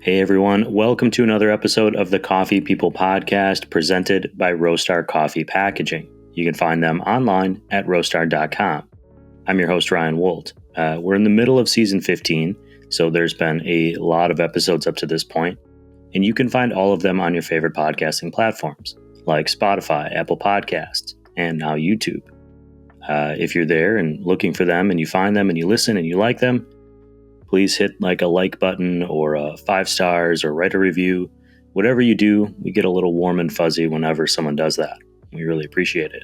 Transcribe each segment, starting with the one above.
Hey everyone, welcome to another episode of the Coffee People podcast presented by Roastar Coffee Packaging. You can find them online at roastar.com. I'm your host, Ryan Woldt. We're in the middle of season 15, so there's been a lot of episodes up to this point, and you can find all of them on your favorite podcasting platforms like Spotify, Apple Podcasts, and now YouTube. If you're there and looking for them and you find them and you listen and you like them, please hit like a like button or 5 stars or write a review. Whatever you do, we get a little warm and fuzzy whenever someone does that. We really appreciate it.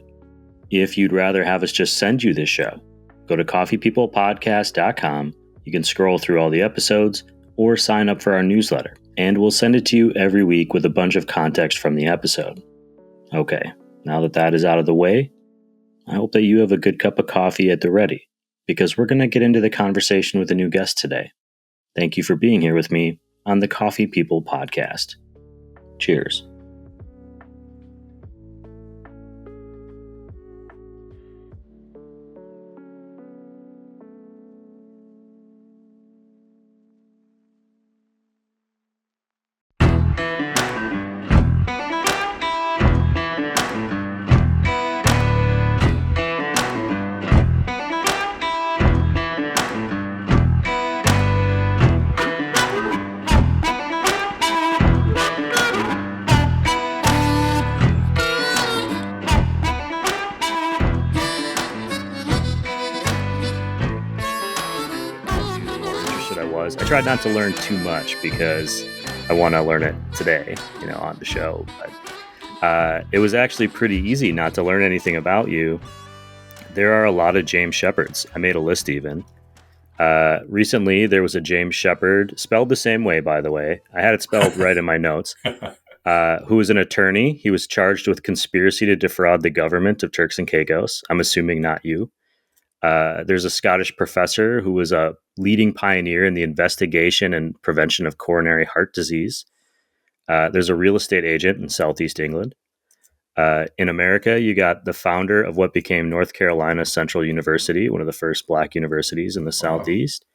If you'd rather have us just send you this show, go to coffeepeoplepodcast.com. You can scroll through all the episodes or sign up for our newsletter, and we'll send it to you every week with a bunch of context from the episode. Okay, now that that is out of the way, I hope that you have a good cup of coffee at the ready, because we're going to get into the conversation with a new guest today. Thank you for being here with me on the Coffee People podcast. Cheers. I tried not to learn too much because I want to learn it today, on the show. But it was actually pretty easy not to learn anything about you. There are a lot of James Sheperds. I made a list even. Recently, there was a James Sheperd, spelled the same way, by the way. I had it spelled right in my notes. Who was an attorney. He was charged with conspiracy to defraud the government of Turks and Caicos. I'm assuming not you. There's a Scottish professor who was a leading pioneer in the investigation and prevention of coronary heart disease. There's a real estate agent in Southeast England. In America, you got the founder of what became North Carolina Central University, one of the first Black universities in the Southeast.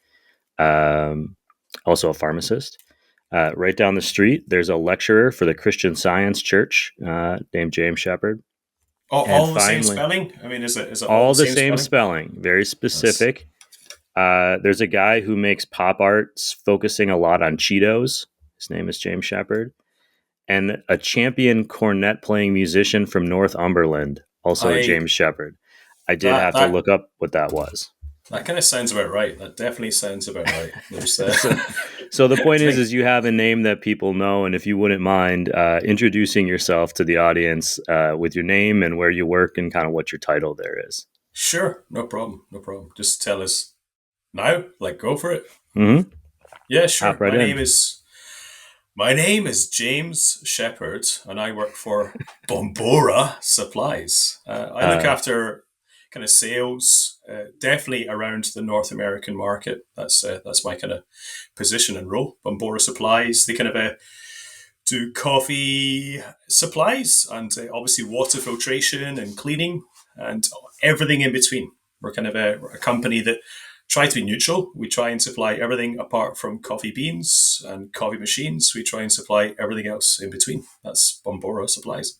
Also a pharmacist. Right down the street, there's a lecturer for the Christian Science Church named James Sheperd. All the same spelling? I mean, is it all the same spelling? Very specific. There's a guy who makes pop arts focusing a lot on Cheetos. His name is James Sheperd. And a champion cornet playing musician from Northumberland, also James Sheperd. I did have to look up what that was. That kind of sounds about right. That definitely sounds about right. So the point is you have a name that people know, and if you wouldn't mind introducing yourself to the audience with your name and where you work and kind of what your title there is. Sure, no problem. Just tell us now, go for it. Mm-hmm. Yeah, sure. My name is James Sheperd, and I work for Bombora Supplies. I look after kind of sales, definitely around the North American market. That's my kind of position and role. Bombora Supplies, they kind of do coffee supplies and obviously water filtration and cleaning and everything in between. We're kind of a company that try to be neutral. We try and supply everything apart from coffee beans and coffee machines. We try and supply everything else in between. That's Bombora Supplies.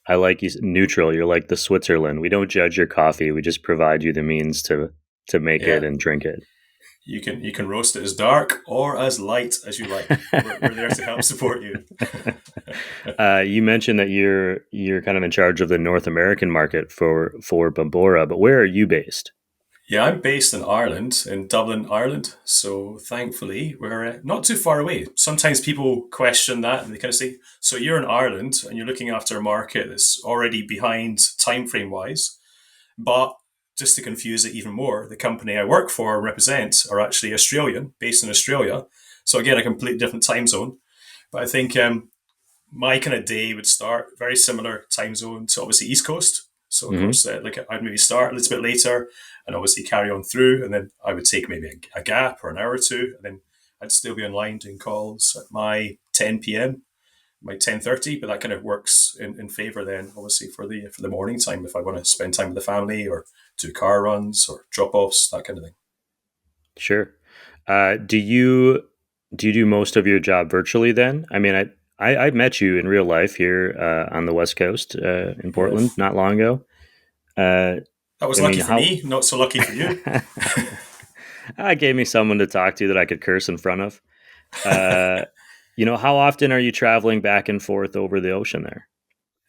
I like you neutral. You're like the Switzerland. We don't judge your coffee. We just provide you the means to make it and drink it. You can roast it as dark or as light as you like. We're there to help support you. You mentioned that you're kind of in charge of the North American market for Bombora, but where are you based? Yeah, I'm based in Ireland, in Dublin, Ireland. So thankfully, we're not too far away. Sometimes people question that and they kind of say, so you're in Ireland and you're looking after a market that's already behind time frame wise. But just to confuse it even more, the company I work for and represent are actually Australian, based in Australia. So again, a completely different time zone. But I think my kind of day would start very similar time zone to obviously East Coast. So of course, I'd maybe start a little bit later and obviously carry on through. And then I would take maybe a gap or an hour or two. And then I'd still be online doing calls at my 10 p.m., my 10:30. But that kind of works in favor then, obviously, for the morning time if I want to spend time with the family or do car runs or drop-offs, that kind of thing. Sure. Do you Do you do most of your job virtually then? I mean, I met you in real life here on the West Coast in Portland Yes. not long ago. Uh, That was I mean, lucky for how me, not so lucky for you. gave me someone to talk to that I could curse in front of. Uh, how often are you traveling back and forth over the ocean there?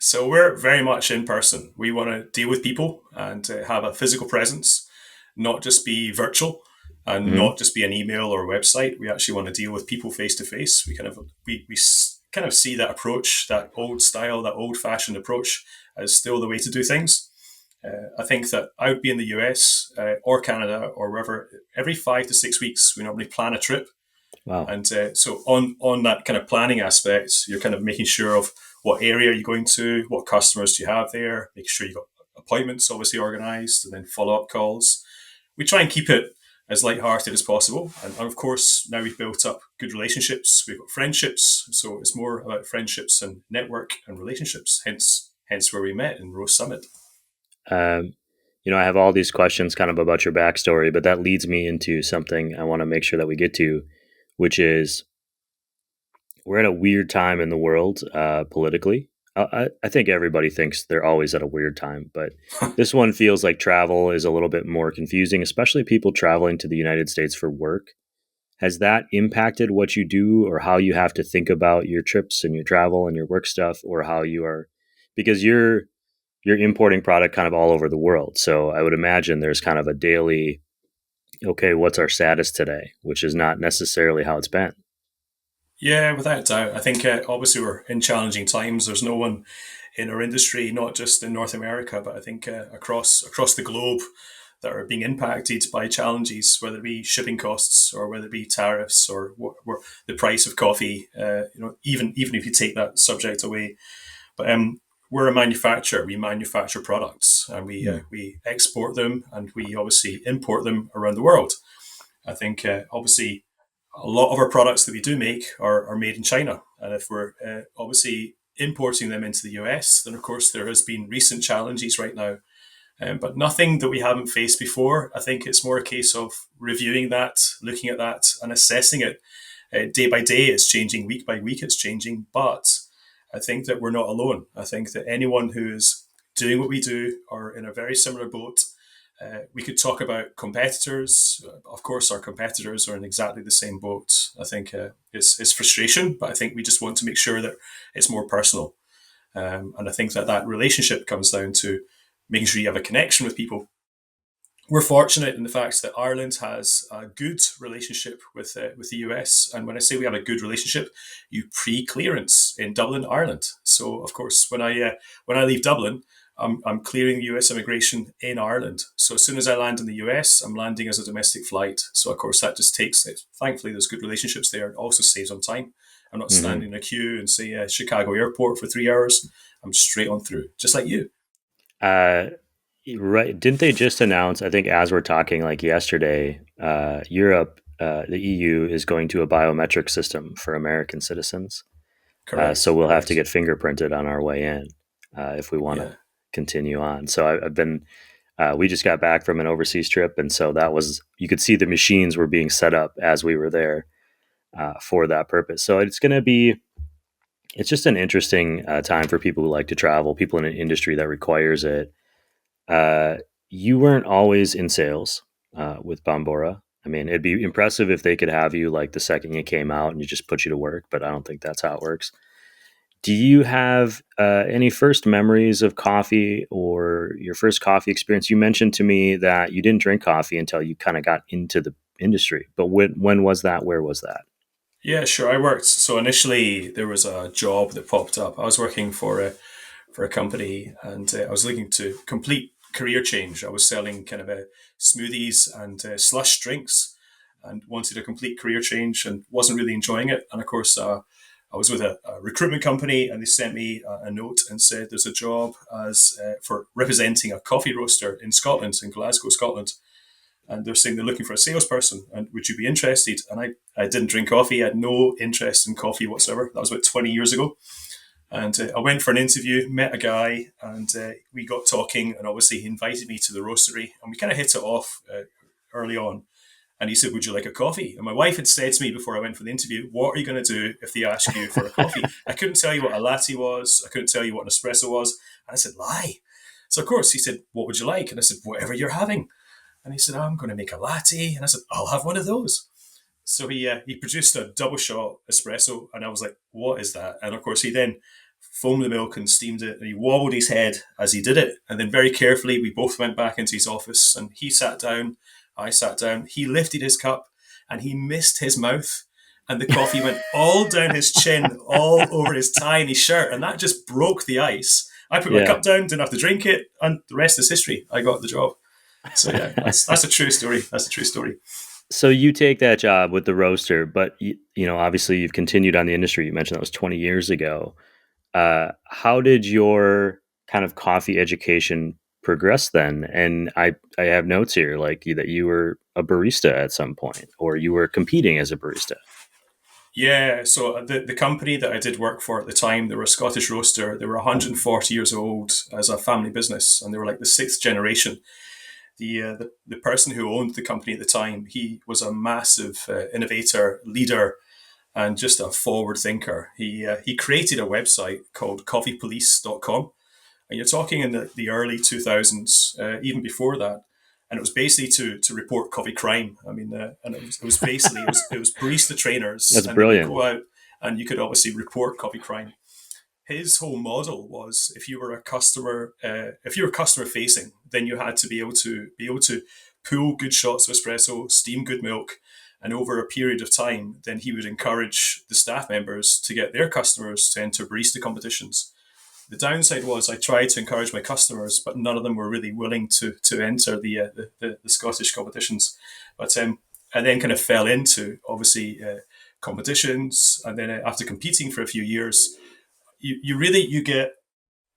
So we're very much in person. We want to deal with people and have a physical presence, not just be virtual and Hmm. not just be an email or website. We actually want to deal with people face to face. We kind of see that approach, that old style, that old fashioned approach, as still the way to do things. I think that I would be in the US or Canada or wherever every 5 to 6 weeks. We normally plan a trip, Wow. and so on that kind of planning aspect, you're kind of making sure of what area you're going to, what customers do you have there, making sure you got appointments obviously organized, and then follow up calls. We try and keep it as lighthearted as possible, and of course now we've built up good relationships. We've got friendships, so it's more about friendships and network and relationships. Hence where we met in Roast Summit. Um, I have all these questions kind of about your backstory, but that leads me into something I want to make sure that we get to, which is we're at a weird time in the world politically. I think everybody thinks they're always at a weird time, but this one feels like travel is a little bit more confusing, especially people traveling to the United States for work. Has that impacted what you do or how you have to think about your trips and your travel and your work stuff, or how you are, because you're importing product kind of all over the world. So I would imagine there's kind of a daily, okay, what's our status today, which is not necessarily how it's been. Yeah, without doubt. I think obviously we're in challenging times. There's no one in our industry, not just in North America, but I think across the globe, that are being impacted by challenges, whether it be shipping costs or whether it be tariffs or the price of coffee. Even if you take that subject away, but we're a manufacturer. We manufacture products and Hmm. we export them and we obviously import them around the world. I think obviously a lot of our products that we do make are made in China. And if we're obviously importing them into the US, then of course there has been recent challenges right now, but nothing that we haven't faced before. I think it's more a case of reviewing that, looking at that, and assessing it day by day. It's changing, week by week, it's changing. But I think that we're not alone. I think that anyone who is doing what we do are in a very similar boat. We could talk about competitors. Of course, our competitors are in exactly the same boat. I think it's frustration, but I think we just want to make sure that it's more personal. And I think that that relationship comes down to making sure you have a connection with people. We're fortunate in the fact that Ireland has a good relationship with the US, and when I say we have a good relationship, you pre-clearance in Dublin, Ireland. So of course, when I leave Dublin, I'm clearing US immigration in Ireland. So as soon as I land in the US, I'm landing as a domestic flight. So of course that just takes it. Thankfully, there's good relationships there. It also saves on time. I'm not Hmm. standing in a queue and say Chicago Airport for 3 hours. I'm straight on through, just like you. Uh, right. Didn't they just announce, I think as we're talking like yesterday, Europe, the EU is going to a biometric system for American citizens. So Correct, we'll have to correct. get fingerprinted on our way in if we want to Yeah. continue on. So I've been, we just got back from an overseas trip. And so that was, you could see the machines were being set up as we were there for that purpose. So it's just an interesting time for people who like to travel, people in an industry that requires it. Uh, you weren't always in sales with Bombora. I mean, it'd be impressive if they could have you like the second you came out and you just put you to work, but I don't think that's how it works. Do you have any first memories of coffee or your first coffee experience? You mentioned to me that you didn't drink coffee until you kind of got into the industry, but when was that? Where was that? Yeah, sure. I worked. So initially, there was a job that popped up. I was working for a company, and I was looking to complete career change. I was selling kind of smoothies and slush drinks, and wanted a complete career change, and wasn't really enjoying it. And of course, I was with a recruitment company, and they sent me a note and said there's a job as for representing a coffee roaster in Scotland, in Glasgow, Scotland, and they're saying they're looking for a salesperson and would you be interested. And I didn't drink coffee. I had no interest in coffee whatsoever. That was about 20 years ago. And I went for an interview, met a guy, and we got talking, and obviously he invited me to the roastery, and we kind of hit it off early on. And he said, "Would you like a coffee?" And my wife had said to me before I went for the interview, "What are you going to do if they ask you for a coffee?" I couldn't tell you what a latte was. I couldn't tell you what an espresso was. And I said, "Lie." So, of course, he said, "What would you like?" And I said, "Whatever you're having." And he said, "I'm going to make a latte." And I said, "I'll have one of those." So he produced a double shot espresso. And I was like, "What is that?" And, of course, he then foamed the milk and steamed it. And he wobbled his head as he did it. And then very carefully, we both went back into his office. And he sat down. I sat down. He lifted his cup and he missed his mouth. And the coffee went all down his chin, all over his tie and his shirt. And that just broke the ice. I put my cup down, didn't have to drink it. And the rest is history. I got the job. So, yeah, that's a true story. That's a true story. So you take that job with the roaster, but obviously you've continued on the industry. You mentioned that was 20 years ago. How did your kind of coffee education progress then? And I have notes here like that you were a barista at some point, or you were competing as a barista. Yeah, so the company that I did work for at the time, they were a Scottish roaster. They were 140 years old as a family business, and they were like the sixth generation. The person who owned the company at the time, he was a massive innovator, leader, and just a forward thinker. He created a website called coffeepolice.com, and you're talking in the early 2000s, even before that. And it was basically to report coffee crime. I mean, and it was basically it was barista trainers. That's and brilliant. They would go out and you could obviously report coffee crime. His whole model was if you were customer facing, then you had to be able to pull good shots of espresso, steam good milk, and over a period of time, then he would encourage the staff members to get their customers to enter barista competitions. The downside was I tried to encourage my customers, but none of them were really willing to enter the Scottish competitions. But I then kind of fell into obviously competitions, and then after competing for a few years, you get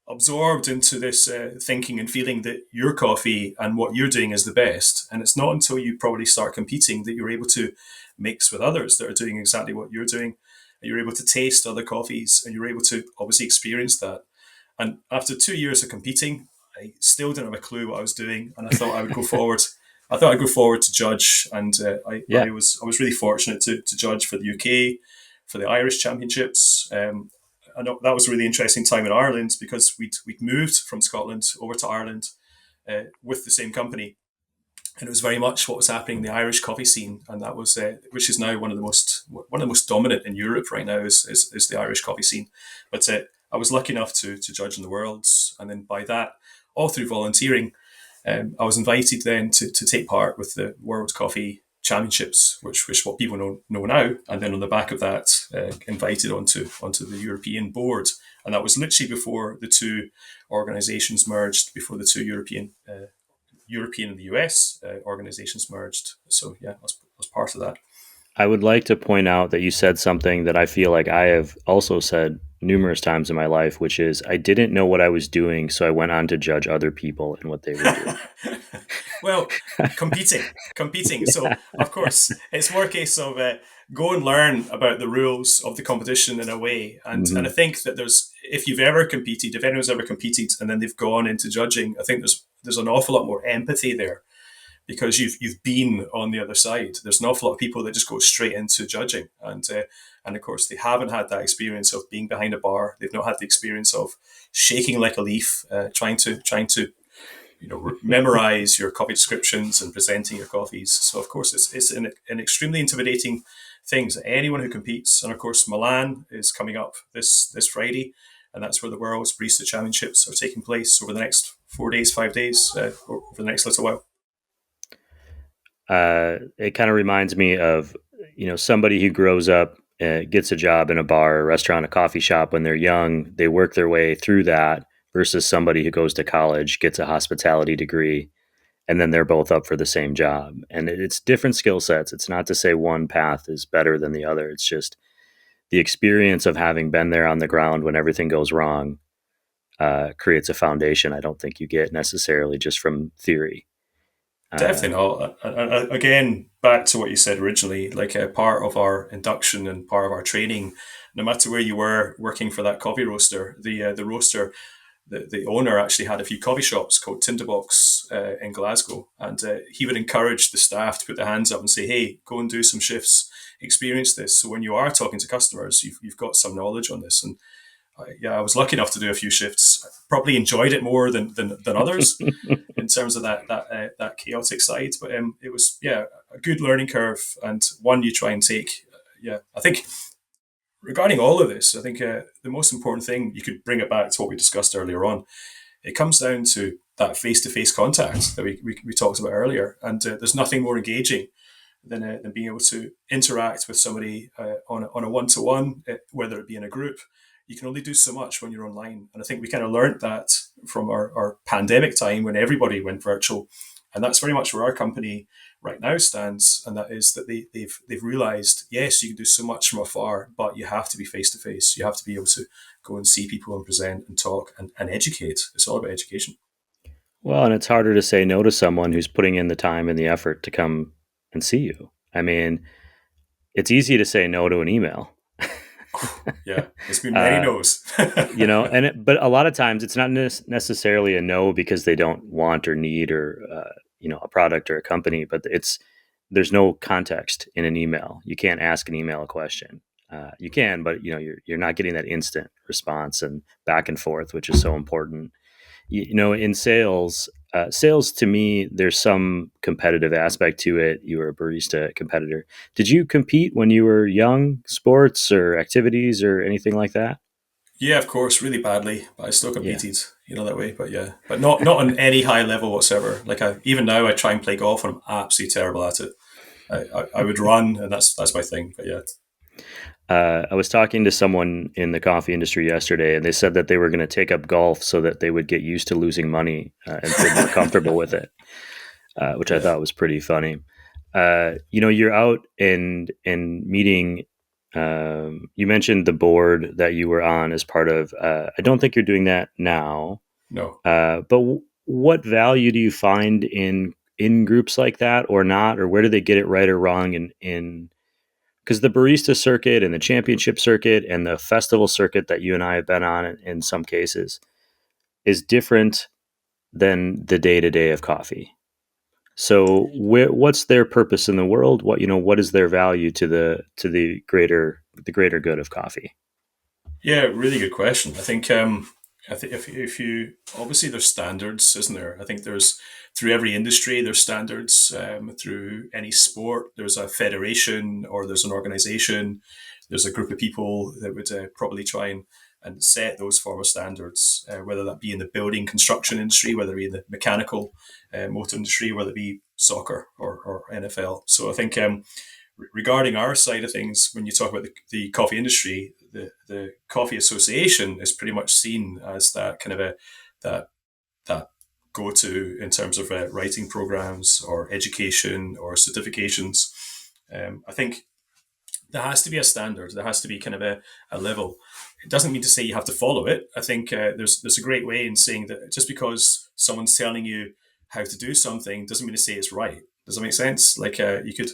absorbed into this thinking and feeling that your coffee and what you're doing is the best. And it's not until you probably start competing that you're able to mix with others that are doing exactly what you're doing. And you're able to taste other coffees and you're able to obviously experience that. And after 2 years of competing, I still didn't have a clue what I was doing. And I thought I would go forward. I thought I'd go forward to judge. And I was really fortunate to judge for the UK, for the Irish Championships. I know that was a really interesting time in Ireland because we'd moved from Scotland over to Ireland with the same company, and it was very much what was happening in the Irish coffee scene, and that was which is now one of the most dominant in Europe right now is the Irish coffee scene. But I was lucky enough to judge in the Worlds, and then by that, all through volunteering, I was invited then to take part with the World Coffee Championships, which what people know now, and then on the back of that, invited onto the European board, and that was literally before the two organisations merged, before the two European and the US organisations merged. So yeah, I was part of that. I would like to point out that you said something that I feel like I have also said numerous times in my life, which is I didn't know what I was doing, so I went on to judge other people and what they were doing. Well, competing. So, of course, it's more a case of go and learn about the rules of the competition in a way. And I think that if anyone's ever competed and then they've gone into judging, I think there's an awful lot more empathy there because you've been on the other side. There's an awful lot of people that just go straight into judging. And of course, they haven't had that experience of being behind a bar. They've not had the experience of shaking like a leaf, trying to memorize your coffee descriptions and presenting your coffees. So of course it's an extremely intimidating thing to anyone who competes. And of course Milan is coming up this Friday, and that's where the World's Barista Championships are taking place over the next 5 days, over the next little while. It kind of reminds me of somebody who grows up, gets a job in a bar, a restaurant, a coffee shop when they're young. They work their way through that versus somebody who goes to college, gets a hospitality degree, and then they're both up for the same job. And it's different skill sets. It's not to say one path is better than the other. It's just the experience of having been there on the ground when everything goes wrong creates a foundation I don't think you get necessarily just from theory. Definitely not. Again, back to what you said originally, like a part of our induction and part of our training, no matter where you were working for that coffee roaster, the roaster, the owner actually had a few coffee shops called Tinderbox in Glasgow, and he would encourage the staff to put their hands up and say, "Hey, go and do some shifts, experience this. So when you are talking to customers, you've got some knowledge on this." And I was lucky enough to do a few shifts. Probably enjoyed it more than others in terms of that chaotic side. But it was a good learning curve, and one you try and take. I think regarding all of this, I think the most important thing, you could bring it back to what we discussed earlier on. It comes down to that face-to-face contact that we talked about earlier, and there's nothing more engaging than being able to interact with somebody on a one-to-one, whether it be in a group. You can only do so much when you're online. And I think we kind of learned that from our pandemic time when everybody went virtual. And that's very much where our company right now stands. And that is that they've realized, yes, you can do so much from afar, but you have to be face-to-face. You have to be able to go and see people and present and talk and educate. It's all about education. Well, and it's harder to say no to someone who's putting in the time and the effort to come and see you. I mean, it's easy to say no to an email. Yeah, it's been many no's. But a lot of times it's not necessarily a no because they don't want or need or a product or a company, but there's no context in an email. You can't ask an email a question. You can, but you're not getting that instant response and back and forth, which is so important. In sales to me, there's some competitive aspect to it. You were a barista competitor. Did you compete when you were young, sports or activities or anything like that? Yeah, of course, really badly, but I still competed, that way. But but not on any high level whatsoever. Like even now, I try and play golf, and I'm absolutely terrible at it. I would run, and that's my thing. But yeah. I was talking to someone in the coffee industry yesterday, and they said that they were going to take up golf so that they would get used to losing money and feel more comfortable with it, which I thought was pretty funny. You're out and meeting. You mentioned the board that you were on as part of. I don't think you're doing that now. No. But what value do you find in groups like that, or not, or where do they get it right or wrong in because the barista circuit and the championship circuit and the festival circuit that you and I have been on in some cases is different than the day-to-day of coffee. So what's their purpose in the world? What is their value to the greater good of coffee? Yeah, really good question. I think if you obviously there's standards, isn't there? I think there's through every industry there's standards. Through any sport, there's a federation or there's an organization. There's a group of people that would probably try and set those form of standards, whether that be in the building construction industry, whether it be in the mechanical motor industry, whether it be soccer or NFL. So I think regarding our side of things, when you talk about the coffee industry, the Coffee Association is pretty much seen as that kind of that go-to in terms of writing programs or education or certifications. I think there has to be a standard. There has to be kind of a level. It doesn't mean to say you have to follow it. I think there's a great way in saying that just because someone's telling you how to do something doesn't mean to say it's right. Does that make sense? Like you could,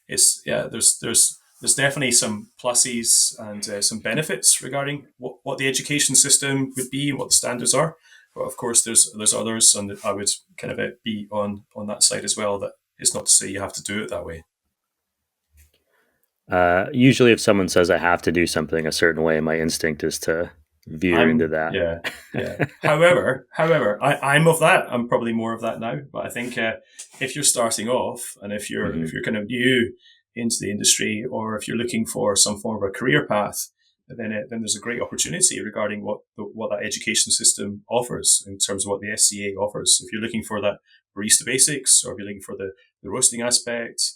there's definitely some pluses and some benefits regarding what the education system would be and what the standards are. But of course, there's others, and I would kind of be on that side as well. That it's not to say you have to do it that way. Usually if someone says I have to do something a certain way, my instinct is to veer into that. Yeah. However, I'm of that. I'm probably more of that now. But I think if you're starting off and if you're kind of new into the industry, or if you're looking for some form of a career path, then there's a great opportunity regarding what that education system offers in terms of what the SCA offers. If you're looking for that barista basics, or if you're looking for the roasting aspect,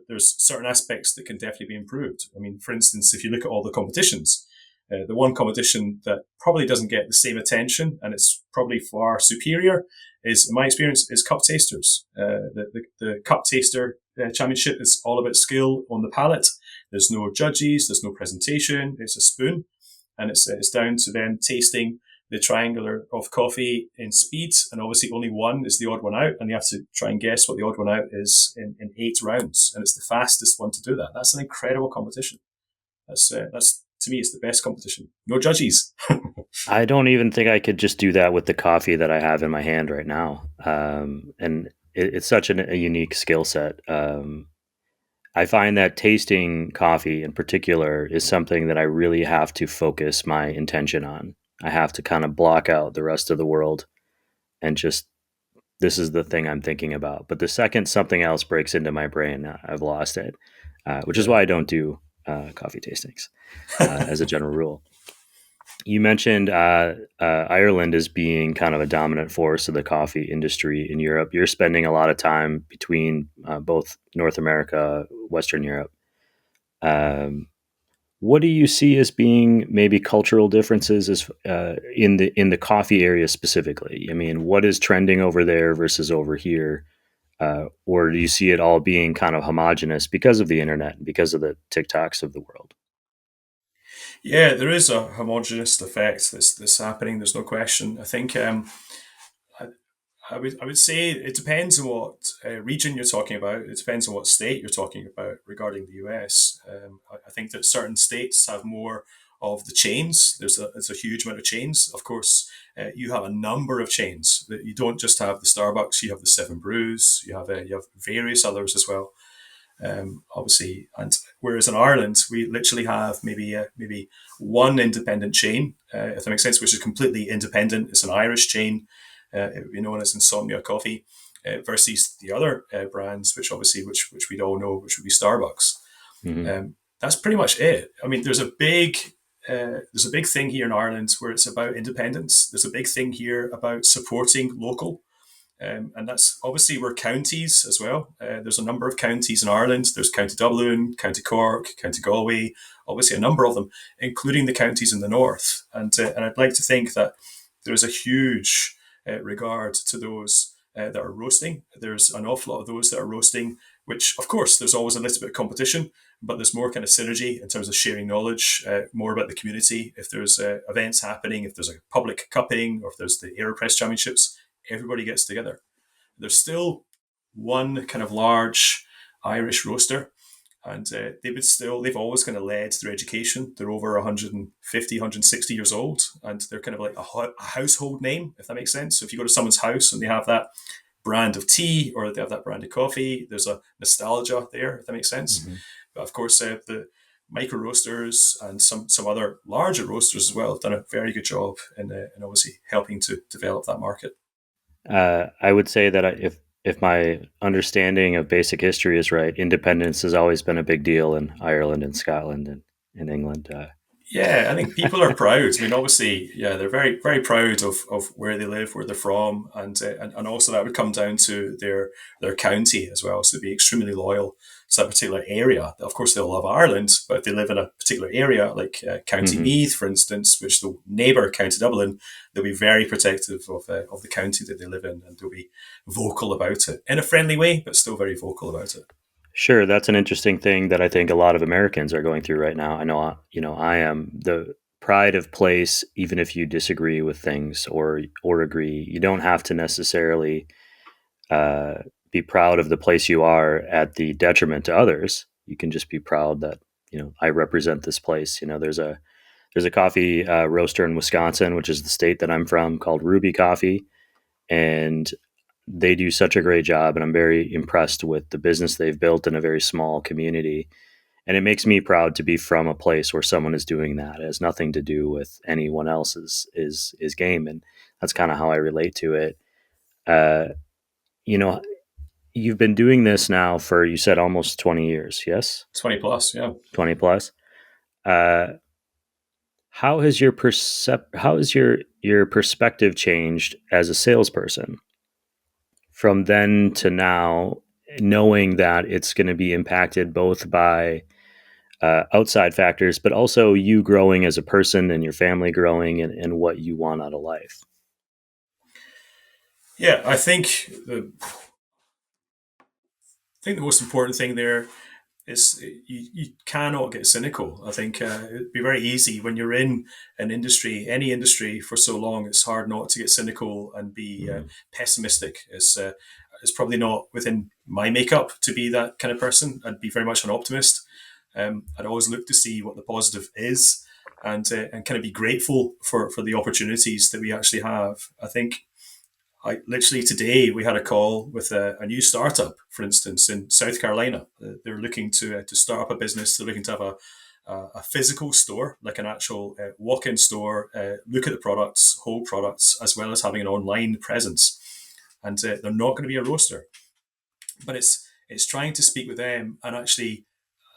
there's certain aspects that can definitely be improved. I mean, for instance, if you look at all the competitions, the one competition that probably doesn't get the same attention, and it's probably far superior, is, in my experience, is cup tasters. The cup taster championship is all about skill on the palate. There's no judges, there's no presentation. It's a spoon, and it's down to then tasting the triangular of coffee in speed, and obviously only one is the odd one out, and you have to try and guess what the odd one out is in 8 rounds, and it's the fastest one to do that. That's an incredible competition. That's to me, it's the best competition. No judges. I don't even think I could just do that with the coffee that I have in my hand right now. And it's such a unique skill set. I find that tasting coffee in particular is something that I really have to focus my intention on. I have to kind of block out the rest of the world and just, this is the thing I'm thinking about. But the second something else breaks into my brain, I've lost it, which is Yeah. why I don't do coffee tastings as a general rule. You mentioned Ireland as being kind of a dominant force of the coffee industry in Europe. You're spending a lot of time between both North America, Western Europe. Um, what do you see as being maybe cultural differences as, in the coffee area specifically? I mean, what is trending over there versus over here? Or do you see it all being kind of homogenous because of the internet and because of the TikToks of the world? Yeah, there is a homogenous effect that's happening. There's no question. I think I, I would say it depends on what region you're talking about. It depends on what state you're talking about regarding the US. I think that certain states have more of the chains. There's a huge amount of chains. Of course, you have a number of chains. That you don't just have the Starbucks. You have the Seven Brews. You have various others as well. Obviously, and whereas in Ireland we literally have maybe one independent chain, if that makes sense, which is completely independent. It's an Irish chain. It would be known as Insomnia Coffee, versus the other brands, which obviously which we all know, which would be Starbucks. Hmm. That's pretty much it. I mean, there's a big thing here in Ireland where it's about independence. There's a big thing here about supporting local. And that's obviously we're counties as well. There's a number of counties in Ireland. There's County Dublin, County Cork, County Galway, obviously a number of them, including the counties in the north. And I'd like to think that there's a huge regard to those that are roasting. There's an awful lot of those that are roasting, which of course there's always a little bit of competition, but there's more kind of synergy in terms of sharing knowledge, more about the community. If there's events happening, if there's a public cupping, or if there's the AeroPress Championships, everybody gets together. There's still one kind of large Irish roaster, and they've always kind of led through education. They're over 150, 160 years old, and they're kind of like a household name, if that makes sense. So if you go to someone's house and they have that brand of tea or they have that brand of coffee, there's a nostalgia there, if that makes sense. Hmm. But of course, the micro roasters and some other larger roasters as well have done a very good job in obviously helping to develop that market. I would say that if my understanding of basic history is right, independence has always been a big deal in Ireland and Scotland and in England. Yeah, I think people are proud. I mean, obviously, yeah, they're very, very proud of where they live, where they're from, and also that would come down to their county as well. So they'd be extremely loyal to that particular area. Of course, they'll love Ireland, but if they live in a particular area, like County Hmm. Meath, for instance, which the neighbour County Dublin, they'll be very protective of the county that they live in, and they'll be vocal about it in a friendly way, but still very vocal about it. Sure, that's an interesting thing that I think a lot of Americans are going through right now. I know, I am the pride of place. Even if you disagree with things or agree, you don't have to necessarily uh, be proud of the place you are at the detriment to others. You can just be proud that I represent this place. There's a coffee roaster in Wisconsin, which is the state that I'm from, called Ruby Coffee, and they do such a great job. And I'm very impressed with the business they've built in a very small community. And it makes me proud to be from a place where someone is doing that. It has nothing to do with anyone else's is game, and that's kind of how I relate to it. Uh, you know, you've been doing this now for, you said, almost 20 years. Yes, 20 plus, yeah. 20 plus. Uh, how has your perspective changed as a salesperson from then to now, knowing that it's going to be impacted both by outside factors, but also you growing as a person and your family growing and what you want out of life? Yeah, I think the most important thing there is you cannot get cynical. I think it'd be very easy when you're in an industry, any industry, for so long. It's hard not to get cynical and be Mm-hmm. pessimistic. It's probably not within my makeup to be that kind of person. I'd be very much an optimist. I'd always look to see what the positive is, and kind of be grateful for the opportunities that we actually have. I think literally today we had a call with a new startup, for instance, in South Carolina. They're looking to start up a business. They're looking to have a physical store, like an actual walk-in store, look at the products, hold products, as well as having an online presence. And they're not going to be a roaster, but it's trying to speak with them and actually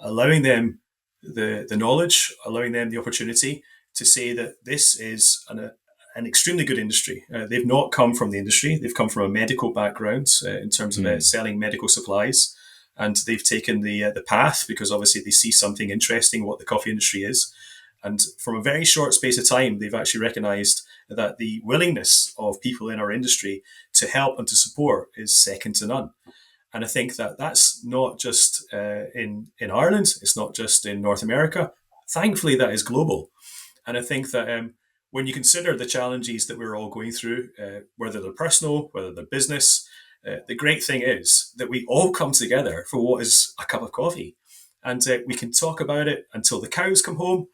allowing them the knowledge, allowing them the opportunity to say that this is an extremely good industry. They've not come from the industry; they've come from a medical background in terms of selling medical supplies, and they've taken the path because obviously they see something interesting what the coffee industry is. And from a very short space of time, they've actually recognised that the willingness of people in our industry to help and to support is second to none. And I think that that's not just in Ireland, it's not just in North America. Thankfully, that is global. And I think that when you consider the challenges that we're all going through, whether they're personal, whether they're business, the great thing is that we all come together for what is a cup of coffee. And we can talk about it until the cows come home.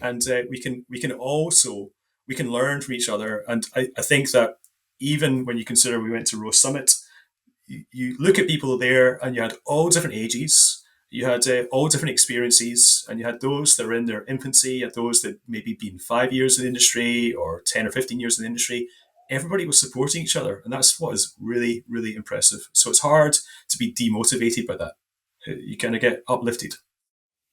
And we can learn from each other. And I think that even when you consider we went to Roast Summit, you look at people there and you had all different ages, you had all different experiences, and you had those that were in their infancy, you had those that maybe been 5 years in the industry or 10 or 15 years in the industry. Everybody was supporting each other, and that's what is really, really impressive. So it's hard to be demotivated by that. You kind of get uplifted.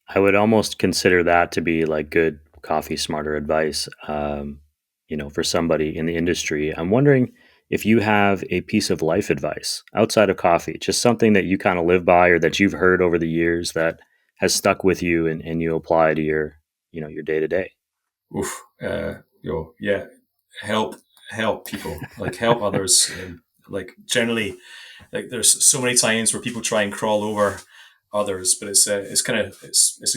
I would almost consider that to be like good coffee smarter advice, for somebody in the industry. I'm wondering if you have a piece of life advice outside of coffee, just something that you kind of live by or that you've heard over the years that has stuck with you and you apply to your day to day. Oof, yeah, help people, like help others. Like generally, like there's so many times where people try and crawl over others, but it's a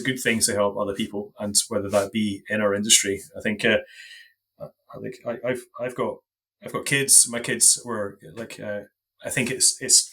good thing to help other people, and whether that be in our industry. I think I've got kids. My kids were like I think it's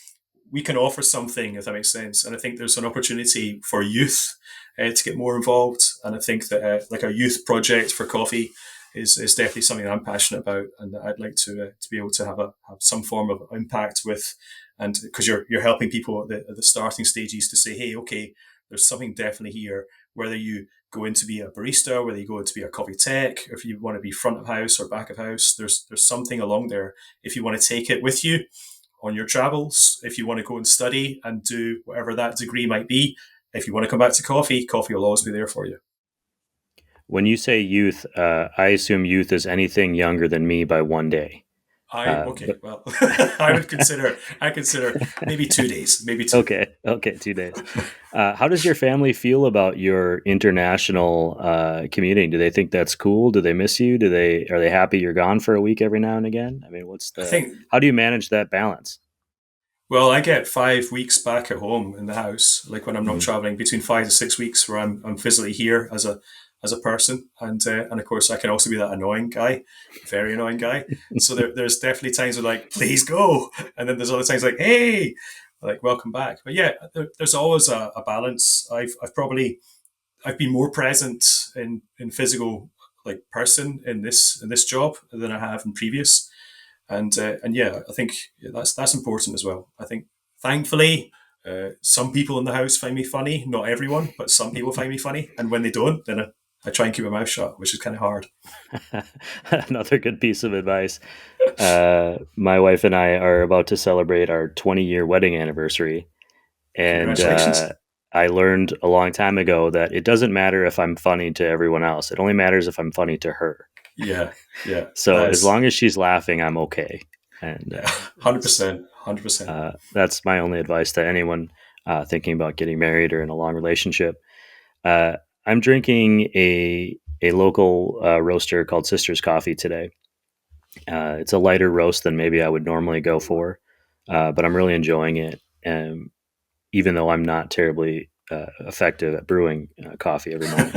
we can offer something, if that makes sense, and I think there's an opportunity for youth to get more involved, and I think that like a youth project for coffee is definitely something that I'm passionate about, and that I'd like to be able to have some form of impact with. And because you're helping people at the starting stages to say, hey, okay, there's something definitely here. Whether you go in to be a barista, whether you go in to be a coffee tech, if you want to be front of house or back of house, there's something along there. If you want to take it with you on your travels, if you want to go and study and do whatever that degree might be, if you want to come back to coffee will always be there for you. When you say youth, I assume youth is anything younger than me by one day. Well, I consider maybe 2 days, maybe two. Okay, 2 days. How does your family feel about your international commuting? Do they think that's cool? Do they miss you? Are they happy you're gone for a week every now and again? I mean, how do you manage that balance? Well, I get 5 weeks back at home in the house, like when I'm not traveling, between 5 to 6 weeks where I'm physically here as a person, and of course I can also be that annoying guy, very annoying guy. So there's definitely times where like, please go, and then there's other times like, hey, like welcome back. But yeah, there's always a balance. I've been more present in physical like person in this job than I have in previous, and yeah, I think that's important as well. I think thankfully. Some people in the house find me funny. Not everyone, but some people find me funny. And when they don't, then I try and keep my mouth shut, which is kind of hard. Another good piece of advice. My wife and I are about to celebrate our 20-year wedding anniversary. And Congratulations. I learned a long time ago that it doesn't matter if I'm funny to everyone else. It only matters if I'm funny to her. Yeah. So as long as she's laughing, I'm okay. And 100%. That's my only advice to anyone thinking about getting married or in a long relationship. I'm drinking a local roaster called Sister's Coffee today. It's a lighter roast than maybe I would normally go for, but I'm really enjoying it. Even though I'm not terribly effective at brewing coffee every morning.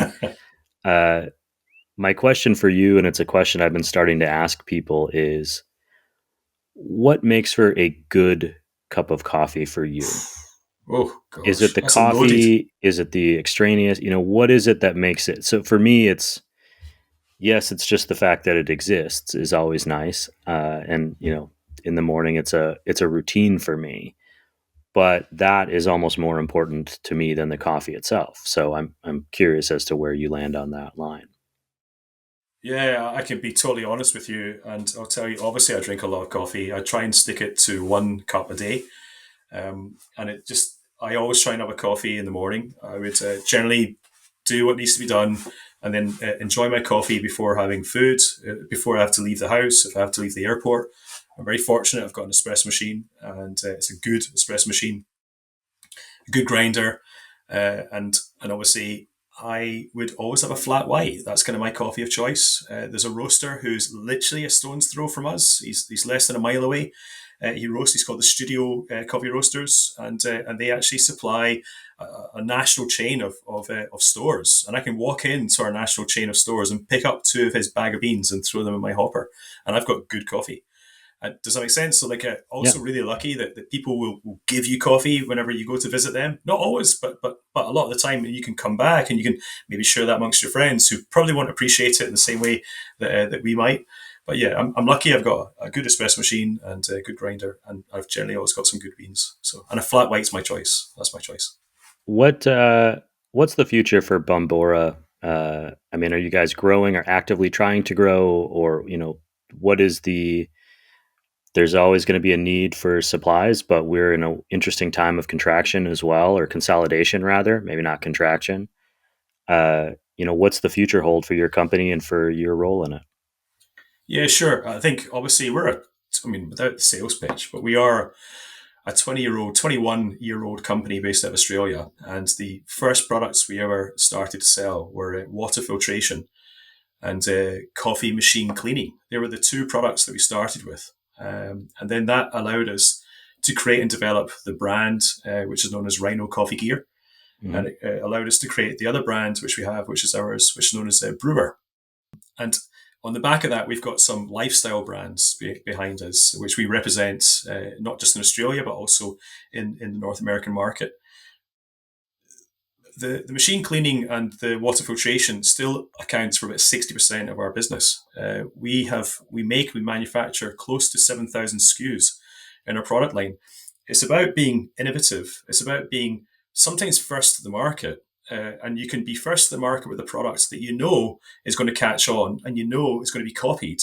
My question for you, and it's a question I've been starting to ask people, is what makes for a good cup of coffee for you? Oh, gosh. Is it the coffee? Is it the extraneous? What is it that makes it? So for me, it's Yes, it's just the fact that it exists is always nice. And in the morning, it's a routine for me. But that is almost more important to me than the coffee itself. So I'm curious as to where you land on that line. Yeah, I can be totally honest with you, and I'll tell you. Obviously, I drink a lot of coffee. I try and stick it to 1 cup a day, and it just I always try and have a coffee in the morning. I would generally do what needs to be done, and then enjoy my coffee before having food. Before I have to leave the house, if I have to leave the airport, I'm very fortunate. I've got an espresso machine, and it's a good espresso machine, a good grinder, and obviously I would always have a flat white. That's kind of my coffee of choice. There's a roaster who's literally a stone's throw from us. He's less than a mile away. He roasts. He's called the Studio Coffee Roasters, and they actually supply a national chain of stores. And I can walk into our national chain of stores and pick up 2 of his bag of beans and throw them in my hopper, and I've got good coffee. Does that make sense? So, like, Yeah. also really lucky that people will give you coffee whenever you go to visit them. Not always, but a lot of the time, you can come back and you can maybe share that amongst your friends who probably won't appreciate it in the same way that we might. But yeah, I'm lucky. I've got a good espresso machine and a good grinder, and I've generally always got some good beans. So, and a flat white's my choice. That's my choice. What what's the future for Bombora? I mean, are you guys growing or actively trying to grow, or what is the? There's always going to be a need for supplies, but we're in an interesting time of contraction as well, or consolidation rather, maybe not contraction. What's the future hold for your company and for your role in it? Yeah, sure. I think obviously I mean, without the sales pitch, but we are a 20-year-old, 21-year-old company based out of Australia. And the first products we ever started to sell were water filtration and coffee machine cleaning. They were the 2 products that we started with. And then that allowed us to create and develop the brand, which is known as Rhino Coffee Gear. And Hmm. it allowed us to create the other brand, which we have, which is ours, which is known as Brewer. And on the back of that, we've got some lifestyle brands behind us, which we represent not just in Australia, but also in the North American market. The machine cleaning and the water filtration still accounts for about 60% of our business. We manufacture close to 7,000 SKUs in our product line. It's about being innovative. It's about being sometimes first to the market. And you can be first to the market with a product that you know is going to catch on and you know is going to be copied.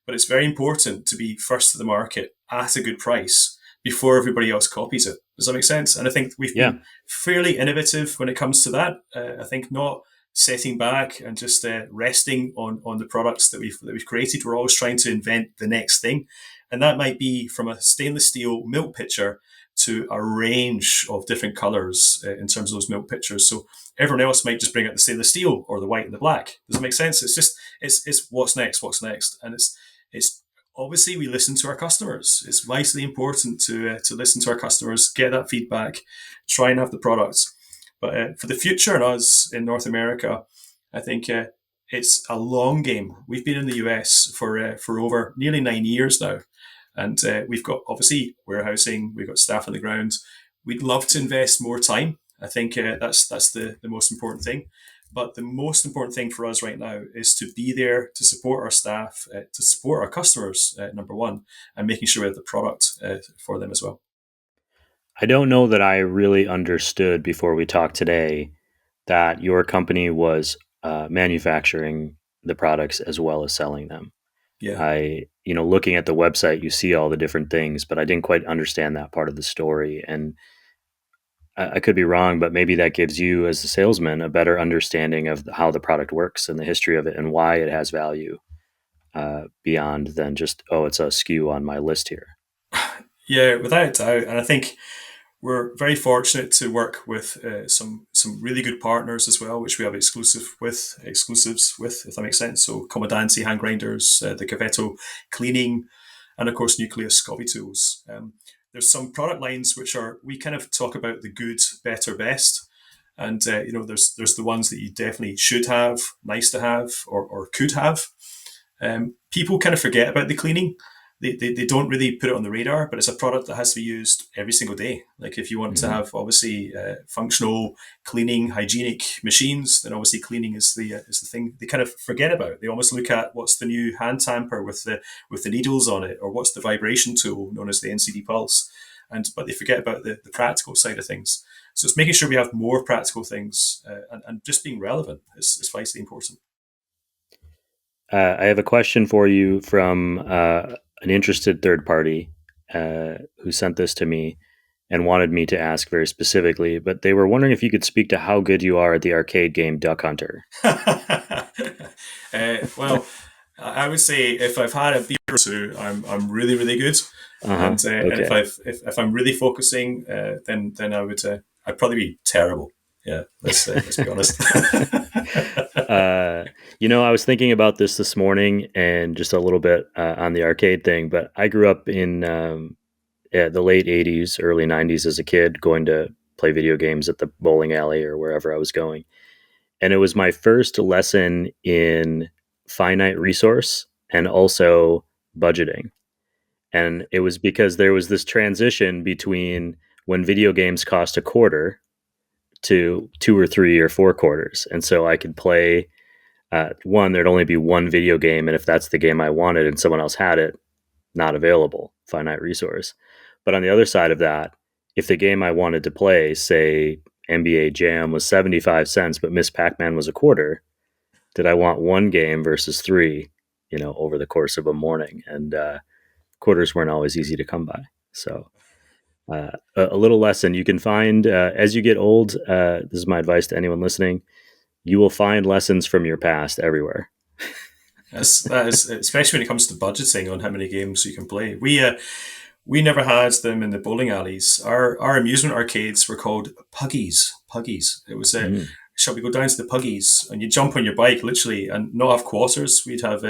But it's very important to be first to the market at a good price before everybody else copies it. Does that make sense? And I think we've Yeah. been fairly innovative when it comes to that. I think not setting back and just resting on the products that we've created. We're always trying to invent the next thing, and that might be from a stainless steel milk pitcher to a range of different colors in terms of those milk pitchers. So everyone else might just bring out the stainless steel or the white and the black. Does that make sense? It's what's next, and it's obviously we listen to our customers. It's vitally important to listen to our customers, get that feedback, try and have the products. But for the future and us in North America, I think it's a long game. We've been in the US for over nearly 9 years now, and we've got obviously warehousing, we've got staff on the ground. We'd love to invest more time. I think that's the most important thing. But the most important thing for us right now is to be there to support our staff, to support our customers, number one, and making sure we have the product for them as well. I don't know that I really understood before we talked today that your company was manufacturing the products as well as selling them. Yeah. Looking at the website, you see all the different things, but I didn't quite understand that part of the story. And I could be wrong, but maybe that gives you, as a salesman, a better understanding of how the product works and the history of it and why it has value beyond than just, oh, it's a SKU on my list here. Yeah, without a doubt. And I think we're very fortunate to work with some really good partners as well, which we have exclusives with, if that makes sense. So Comodanti hand grinders, the Cavetto cleaning, and of course Nucleus coffee tools. There's some product lines which we kind of talk about the good, better, best, and there's the ones that you definitely should have, nice to have, or could have. People kind of forget about the cleaning. they don't really put it on the radar, but it's a product that has to be used every single day. Like if you want to have obviously functional cleaning, hygienic machines, then obviously cleaning is the thing they kind of forget about. They almost look at what's the new hand tamper with the needles on it, or what's the vibration tool known as the NCD Pulse, but they forget about the practical side of things. So it's making sure we have more practical things and just being relevant is vitally important. I have a question for you from an interested third party who sent this to me and wanted me to ask very specifically, but they were wondering if you could speak to how good you are at the arcade game Duck Hunter. Well, I would say if I've had a beer or two, I'm really, really good. And if I'm really focusing, then I'd probably be terrible. Yeah, let's be honest. I was thinking about this morning and just a little bit on the arcade thing, but I grew up in the late 80s, early 90s as a kid, going to play video games at the bowling alley or wherever I was going. And it was my first lesson in finite resource and also budgeting. And it was because there was this transition between when video games cost a quarter to 2 or 3 or 4 quarters. And so I could play there'd only be one video game. And if that's the game I wanted and someone else had it, not available, finite resource. But on the other side of that, if the game I wanted to play, say NBA Jam, was 75 cents, but Miss Pac-Man was a quarter, did I want one game versus 3, over the course of a morning? And quarters weren't always easy to come by. So a little lesson you can find as you get old. This is my advice to anyone listening. You will find lessons from your past everywhere. That is, especially when it comes to budgeting on how many games you can play. We never had them in the bowling alleys. Our amusement arcades were called Puggies. It was shall we go down to the Puggies, and you jump on your bike literally and not have quarters. We'd have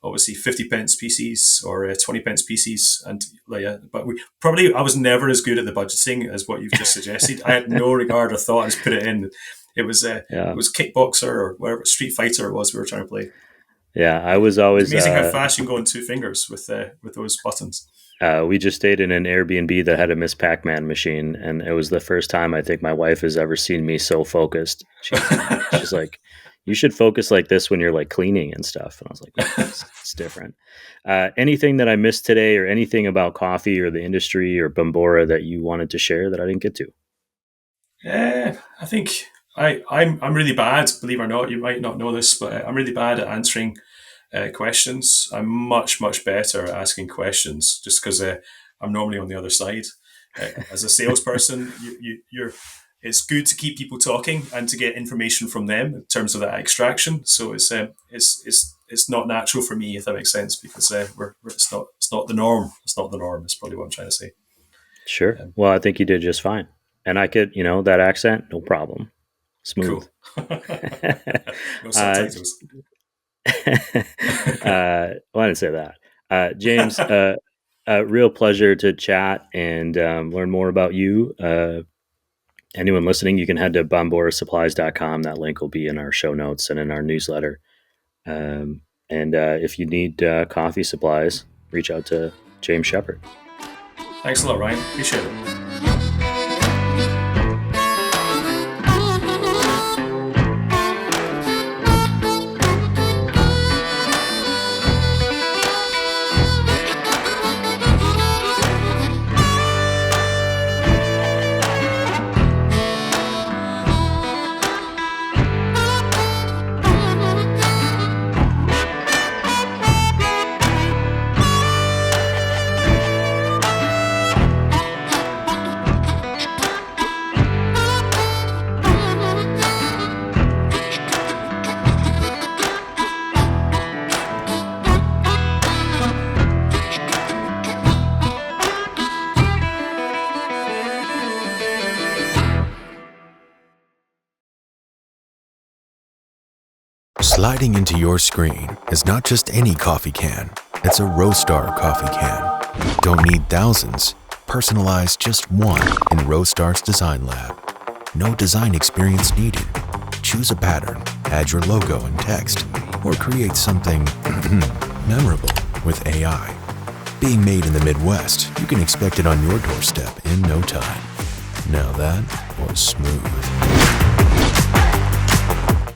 obviously 50 pence pieces or 20 pence pieces, and but I was never as good at the budgeting as what you've just suggested. I had no regard or thought. I just put it in. It was Kickboxer or whatever, Street Fighter it was we were trying to play. Yeah, I was always... It's amazing how fast you can go on 2 fingers with those buttons. We just stayed in an Airbnb that had a Miss Pac-Man machine, and it was the first time I think my wife has ever seen me so focused. She's like, you should focus like this when you're like cleaning and stuff. And I was like, it's different. Anything that I missed today, or anything about coffee or the industry or Bombora that you wanted to share that I didn't get to? I think I'm really bad, believe it or not. You might not know this, but I'm really bad at answering questions. I'm much, much better at asking questions just because I'm normally on the other side. As a salesperson, it's good to keep people talking and to get information from them in terms of that extraction. So it's not natural for me, if that makes sense, because it's not the norm. It's not the norm. Is probably what I'm trying to say. Sure. Well, I think you did just fine, and I could, that accent, no problem. Smooth. Cool. No subtitles. Well, I didn't say that. James, a real pleasure to chat and learn more about you. Anyone listening, you can head to bomborasupplies.com. That link will be in our show notes and in our newsletter. And if you need coffee supplies, reach out to James Sheperd. Thanks a lot, Ryan. Appreciate it. Sliding into your screen is not just any coffee can, it's a Roastar coffee can. Don't need thousands, personalize just one in Roastar's Design Lab. No design experience needed. Choose a pattern, add your logo and text, or create something memorable with AI. being made in the Midwest, you can expect it on your doorstep in no time. Now that was smooth.